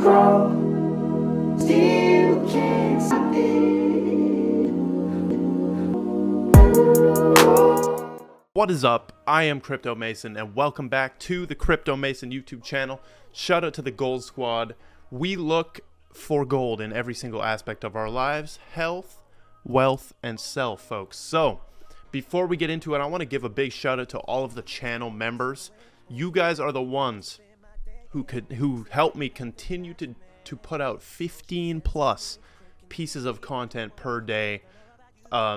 grow, still can't stop it. What is up? I am Crypto Mason, and welcome back to the Crypto Mason YouTube channel. Shout out to the Gold Squad. We look for gold in every single aspect of our lives: health, wealth, and self, folks. So, before we get into it, I want to give a big shout out to all of the channel members. You guys are the ones who help me continue to put out 15 plus pieces of content per day.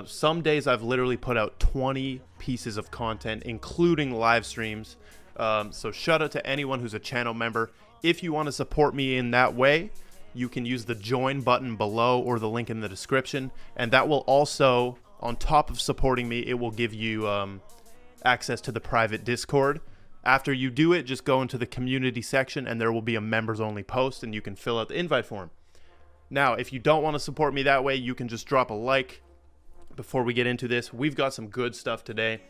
Some days I've literally put out 20 pieces of content, including live streams. So shout out to anyone who's a channel member. If you want to support me in that way, you can use the join button below or the link in the description. And that will also, on top of supporting me, it will give you access to the private Discord. After you do it, just go into the community section and there will be a members only post and you can fill out the invite form. Now, if you don't want to support me that way, you can just drop a like. Before we get into this, we've got some good stuff today,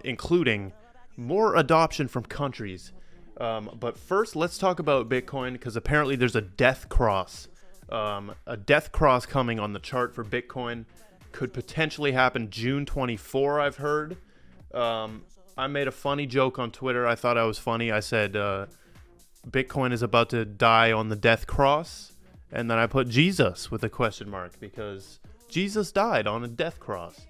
including more adoption from countries. But first, let's talk about Bitcoin, because apparently there's a death cross. A death cross coming on the chart for Bitcoin. Could potentially happen June 24, I've heard. I made a funny joke on Twitter. I thought I was funny. I said Bitcoin is about to die on the death cross. And then I put Jesus with a question mark, because Jesus died on a death cross.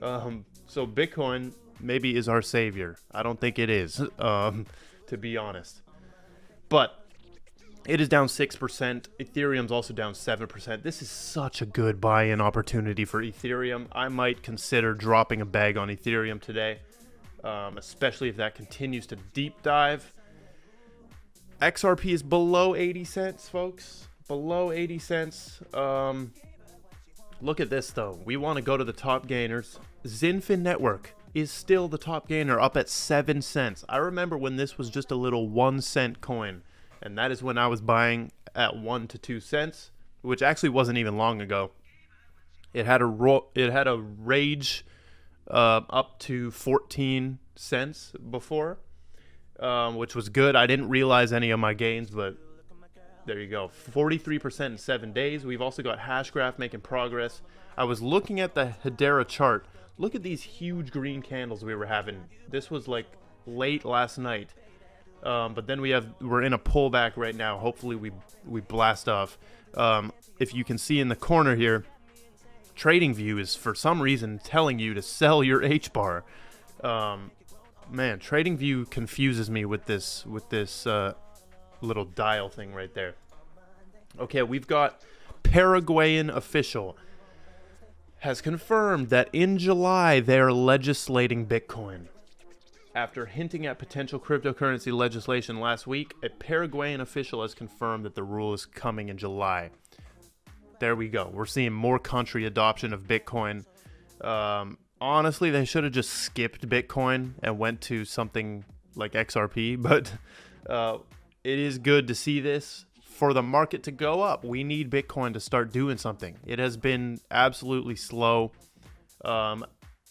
So Bitcoin maybe is our savior. I don't think it is, to be honest. But it is down 6%. Ethereum's also down 7%. This is such a good buy-in opportunity for Ethereum. I might consider dropping a bag on Ethereum today, especially if that continues to deep dive. XRP is below 80 cents, folks. Below 80 cents. Look at this, though. We want to go to the top gainers. Zinfin Network is still the top gainer, up at 7 cents. I remember when this was just a little 1 cent coin, and that is when I was buying at 1 to 2 cents, which actually wasn't even long ago. It had a rage up to 14 cents before, which was good. I didn't realize any of my gains, but there you go. 43% in 7 days. We've also got Hashgraph making progress. I was looking at the Hbar chart. Look at these huge green candles we were having. This was like late last night. But then we're in a pullback right now. Hopefully we blast off. If you can see in the corner here, TradingView is for some reason telling you to sell your Hbar. Man, TradingView confuses me with this little dial thing right there. Okay, we've got Paraguayan official has confirmed that in July they're legislating Bitcoin. After hinting at potential cryptocurrency legislation last week, a Paraguayan official has confirmed that the rule is coming in July. There we go. We're seeing more country adoption of Bitcoin. Honestly, they should have just skipped Bitcoin and went to something like XRP, but it is good to see this. For the market to go up, we need Bitcoin to start doing something. It has been absolutely slow.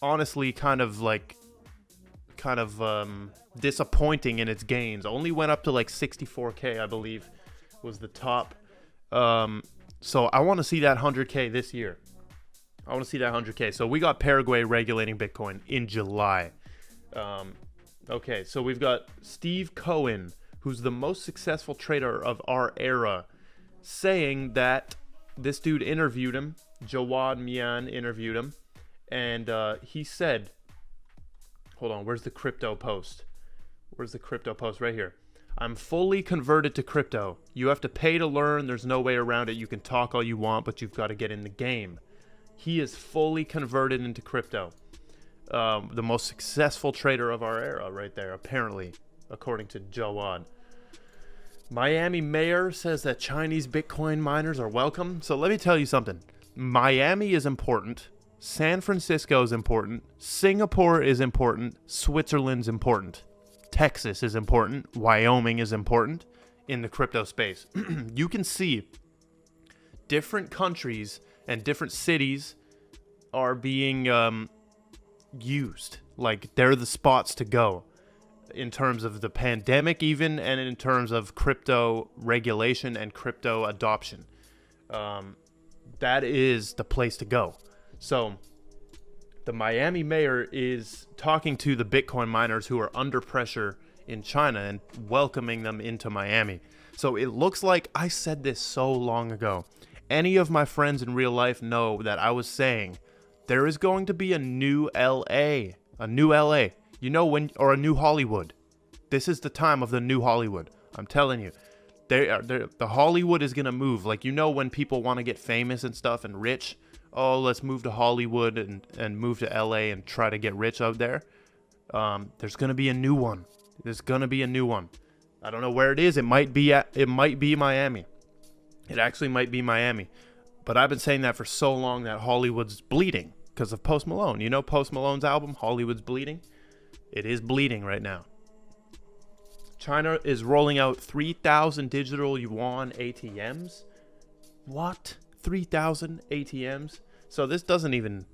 Honestly, kind of disappointing in its gains. Only went up to like 64K, I believe, was the top. So I want to see that 100K this year. I want to see that 100K. So we got Paraguay regulating Bitcoin in July. Okay, so we've got Steve Cohen, who's the most successful trader of our era, saying that this dude interviewed him. Jawad Mian interviewed him. And he said, hold on, where's the crypto post? Where's the crypto post? Right here. I'm fully converted to crypto. You have to pay to learn. There's no way around it. You can talk all you want, but you've got to get in the game. He is fully converted into crypto. The most successful trader of our era right there, apparently, according to Jawad. Miami mayor says that Chinese Bitcoin miners are welcome. So let me tell you something. Miami is important. San Francisco is important. Singapore is important. Switzerland's important. Texas is important. Wyoming is important in the crypto space. You can see different countries and different cities are being used. Like, they're the spots to go. in terms of the pandemic even, and in terms of crypto regulation and crypto adoption. That is the place to go. So the Miami mayor is talking to the Bitcoin miners who are under pressure in China and welcoming them into Miami. So it looks like I said this so long ago. Any of my friends in real life know that I was saying there is going to be a new LA, you know, or a new Hollywood. This is the time of the new Hollywood. I'm telling you, the Hollywood is going to move. Like, you know, when people want to get famous and stuff and rich, oh, let's move to Hollywood and move to LA and try to get rich out there. There's going to be a new one. There's going to be a new one. I don't know where it is. It might be Miami. It actually might be Miami. But I've been saying that for so long that Hollywood's bleeding because of Post Malone. You know Post Malone's album, Hollywood's Bleeding? It is bleeding right now. China is rolling out 3,000 digital yuan ATMs. What? 3,000 ATMs? So this doesn't even...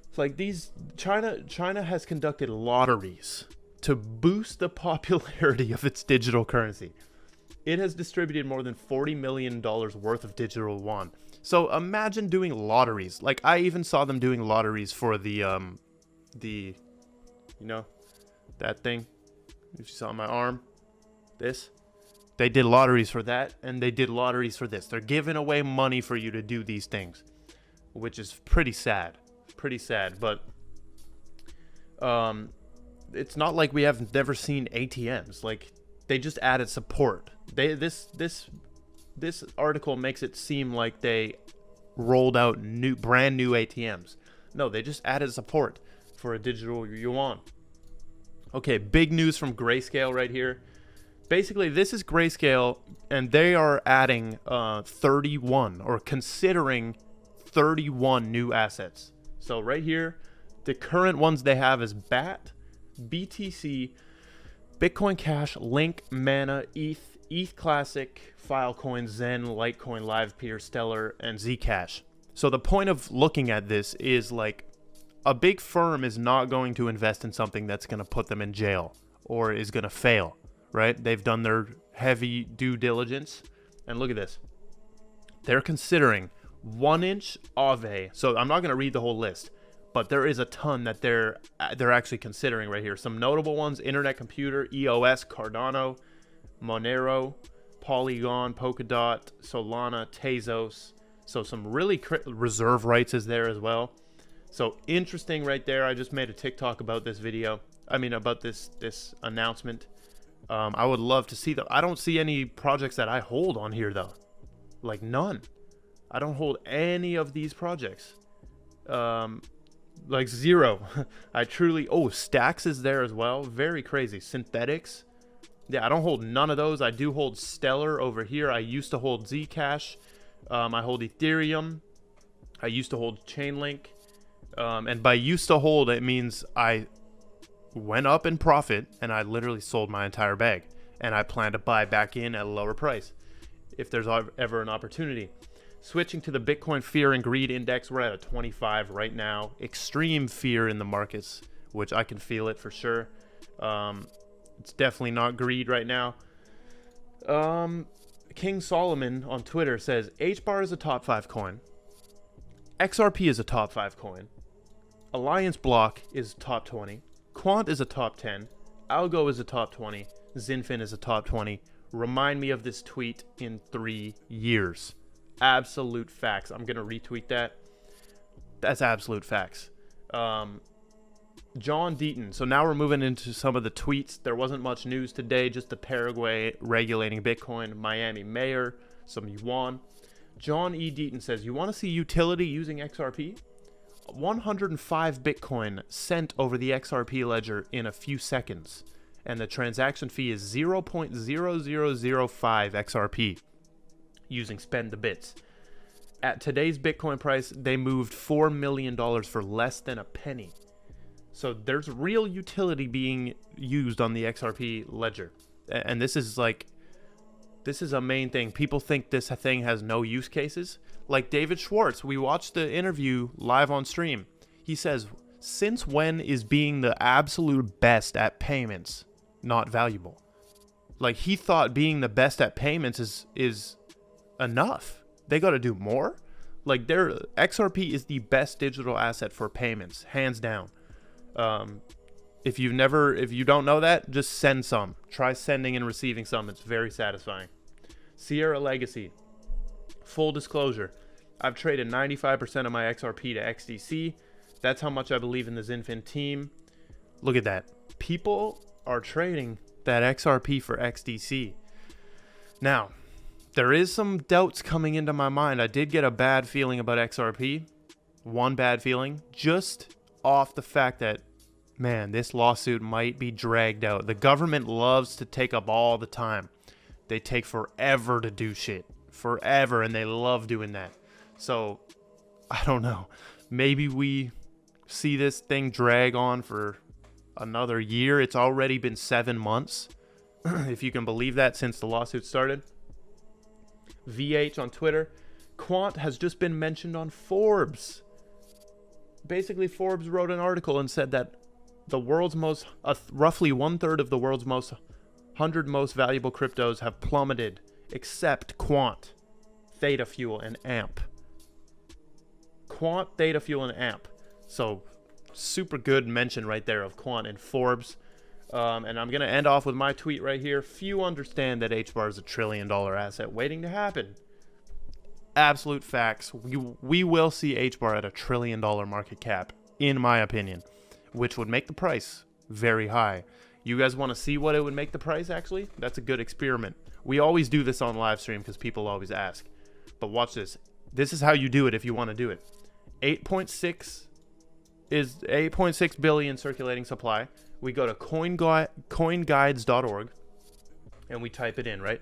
It's like these... China has conducted lotteries to boost the popularity of its digital currency. It has distributed more than $40 million worth of digital yuan. So imagine doing lotteries. Like, I even saw them doing lotteries for the you know, that thing. If you saw my arm, this. They did lotteries for that, and they did lotteries for this. They're giving away money for you to do these things, which is pretty sad. Pretty sad, but it's not like we have never seen ATMs. Like, they just added support. This article makes it seem like they rolled out brand new ATMs. No, they just added support for a digital yuan. Okay, big news from Grayscale right here. Basically, this is Grayscale, and they are adding 31, or considering 31 new assets. So right here, the current ones they have is BAT, BTC, Bitcoin Cash, Link, Mana, ETH Classic, Filecoin, Zen, Litecoin, LivePeer, Stellar, and Zcash. So the point of looking at this is, like, a big firm is not going to invest in something that's going to put them in jail or is going to fail, right? They've done their heavy due diligence. And look at this. They're considering 1-inch Aave. So I'm not going to read the whole list, but there is a ton that they're actually considering right here. Some notable ones: Internet Computer, EOS, Cardano, Monero, Polygon, Polkadot, Solana, Tezos. So some really reserve rights is there as well. So interesting right there. I just made a TikTok about this video. About this announcement. I would love to see them. I don't see any projects that I hold on here though. Like, none. I don't hold any of these projects. Like, zero. I truly... Oh, Stacks is there as well. Very crazy. Synthetics. Yeah, I don't hold none of those. I do hold Stellar over here. I used to hold Zcash. I hold Ethereum. I used to hold Chainlink. And by used to hold, it means I went up in profit and I literally sold my entire bag. And I plan to buy back in at a lower price if there's ever an opportunity. Switching to the Bitcoin Fear and Greed Index, we're at a 25 right now. Extreme fear in the markets, which I can feel it for sure. It's definitely not greed right now. King Solomon on Twitter says, Hbar is a top 5 coin. XRP is a top 5 coin. Alliance Block is top 20. Quant is a top 10. Algo is a top 20. Zinfin is a top 20. Remind me of this tweet in 3 years. Absolute facts. I'm going to retweet that. That's absolute facts. John Deaton. So now we're moving into some of the tweets. There wasn't much news today, just the Paraguay regulating Bitcoin, Miami mayor, some yuan. John E. Deaton says, you want to see utility using XRP? 105 Bitcoin sent over the XRP ledger in a few seconds, and the transaction fee is 0.0005 XRP using Spend the Bits. At today's Bitcoin price, they moved $4 million for less than a penny. So there's real utility being used on the XRP ledger. And this is a main thing. People think this thing has no use cases. Like David Schwartz, we watched the interview live on stream. He says Since when is being the absolute best at payments not valuable? Like, he thought being the best at payments is enough. They got to do more. Like, their XRP is the best digital asset for payments, hands down. If you don't know that, just send some. Try sending and receiving some. It's very satisfying. Sierra Legacy. Full disclosure, I've traded 95% of my XRP to XDC. That's how much I believe in the Zinfin team. Look at that. People are trading that XRP for XDC. Now, there is some doubts coming into my mind. I did get a bad feeling about XRP. One bad feeling. Just off the fact that, man, this lawsuit might be dragged out. The government loves to take up all the time. They take forever to do shit. Forever, and they love doing that. So, I don't know. Maybe we see this thing drag on for another year. It's already been 7 months, if you can believe that, since the lawsuit started. VH on Twitter. Quant has just been mentioned on Forbes. Basically, Forbes wrote an article and said that the world's roughly 1/3 of the world's 100 most valuable cryptos have plummeted, except Quant, Theta Fuel, and AMP. Quant, Theta Fuel, and AMP. So, super good mention right there of Quant and Forbes. And I'm going to end off with my tweet right here. Few understand that Hbar is $1 trillion asset waiting to happen. Absolute facts. We will see Hbar at $1 trillion market cap, in my opinion, which would make the price very high. You guys want to see what it would make the price, actually? That's a good experiment. We always do this on live stream because people always ask. But watch this. This is how you do it if you want to do it. 8.6 billion circulating supply. We go to coinguides.org and we type it in, right?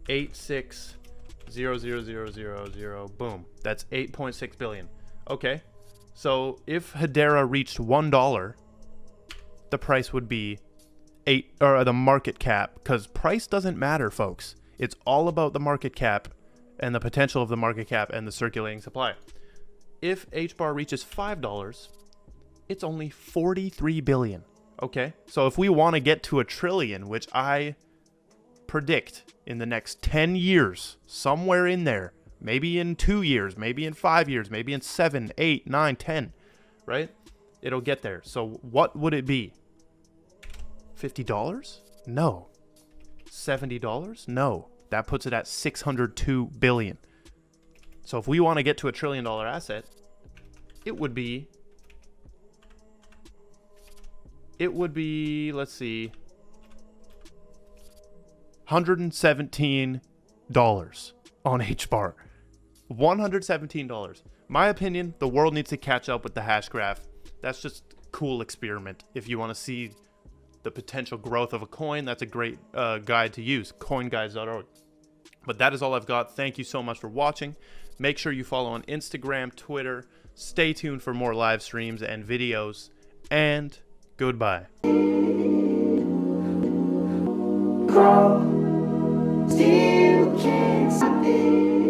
86000000. Boom. That's 8.6 billion. Okay. So if Hedera reached $1, the price would be the market cap, because price doesn't matter, folks. It's all about the market cap and the potential of the market cap and the circulating supply. If Hbar reaches $5, it's only 43 billion. Okay, so if we want to get to $1 trillion, which I predict in the next 10 years, somewhere in there, maybe in 2 years, maybe in 5 years, maybe in 7, 8, 9, 10, right? It'll get there. So what would it be? $50? No. $70? No. That puts it at 602 billion. So if we want to get to $1 trillion asset, it would be, let's see, $117 on Hbar. $117. My opinion, the world needs to catch up with the hash graph. That's just a cool experiment. If you want to see the potential growth of a coin, that's a great guide to use, coinguides.org. But that is all I've got. Thank you so much for watching. Make sure you follow on Instagram, Twitter. Stay tuned for more live streams and videos. And goodbye. Grow, still can't stop it.